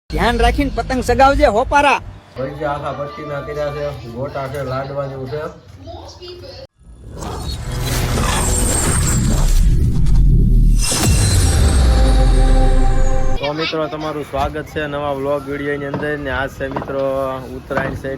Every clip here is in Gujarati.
ધ્યાન રાખીને પતંગ સગાવજે હોપારા. ભાઈ આખા પટ્ટી ના કર્યા છે, ગોટા છે, લાડવા જેવું છે. તો મિત્રો તમારું સ્વાગત છે નવા વ્લોગ વિડીયો ની અંદર ને આજ છે મિત્રો ઉત્તરાયણ છે.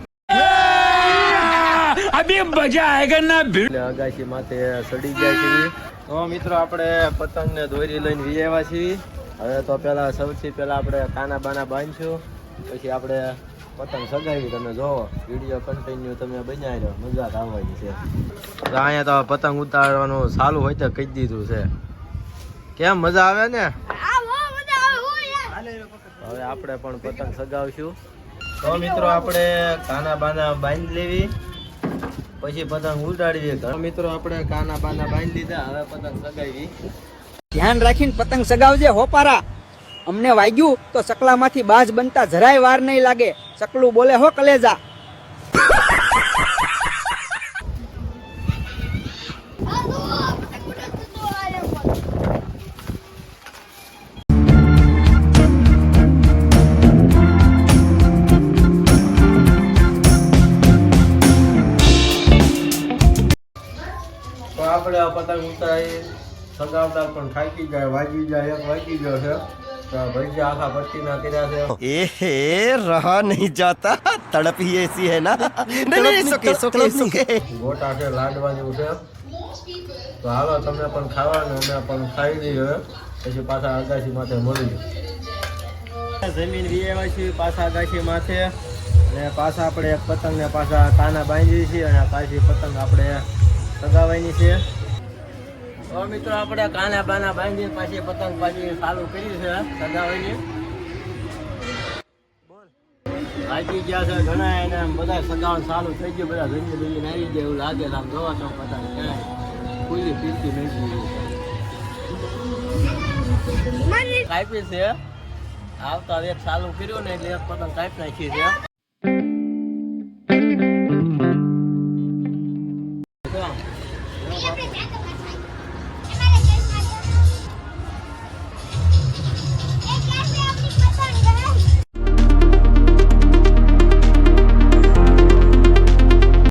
અભી મજા આયેગા ના ભીડ અગાશી માથે સડી જાય છે. તો મિત્રો આપણે પતંગ ને દોરી લઈને વી આવ્યા છીએ. હવે તો પેલા સૌથી પેલા આપણે કાના બાના બાંધશું, પછી આપણે પતંગ સગાવી. તમે જોવો વિડીયો કન્ટિન્યુ તમે બનાવી લો, મજા આવવાની છે. તો અહીંયા તો પતંગ ઉતારવાનું ચાલુ હોય તો કહી દીધું છે. કેમ મજા આવે ને? હવે આપણે પણ પતંગ સગાવશું. તો મિત્રો આપણે કાના બાના બાંધી લેવી, પછી પતંગ ઉડાડવી. તો મિત્રો આપણે કાના બાના બાંધી લીધા, હવે પતંગ સગાવી. ધ્યાન રાખીને પતંગ સગાવજે હોપારા. અમને વાગ્યું તો ચકલામાંથી બાજ બનતા જરાય વાર નહીં લાગે. ચકલું બોલે હો કલેજા. તો આપણે આ પતંગ ઉતારી સગાવતા પણ થાકી જાય, વાગી જાય, 1 વાગી ગયો છે. તો ભાઈ આખા પટ્ટી ના કર્યા છે. एहे रहा नहीं जाता, तड़प ही ऐसी है ना. नहीं सुके ગોટા છે, લાડવા જેવું છે. તો હાલો તમે પણ ખાવાનું, અમે પણ ખાઈ લઈએ, પછી પાછા આગાશી માથે મળીએ. જમીન વીએવા છીએ પાછા આગાશી માથે, અને પાછા આપણે એક પતંગ ને પાછા કાના બાંધીએ છીએ, અને પાછી પતંગ આપણે સગાવવાની છે. તો મિત્રો આપણે કાના બાના બાંધી પાછી પતંગ પાછી ચાલુ કરી છે સગાવવાની. વાગી ગયા છે ઘણા, એને બધા સગાવવાનું ચાલુ થઈ ગયું. બધા જલ્દી જલ્દી આવી જાય એવું લાગે છે. આમ જોવા તો પતંગ ક્યાંય ખુલ્લી પીરતી નથી કાપી છે. આવતા એક ચાલુ કર્યું ને એટલે એક પતંગ કાપી નાખી છે.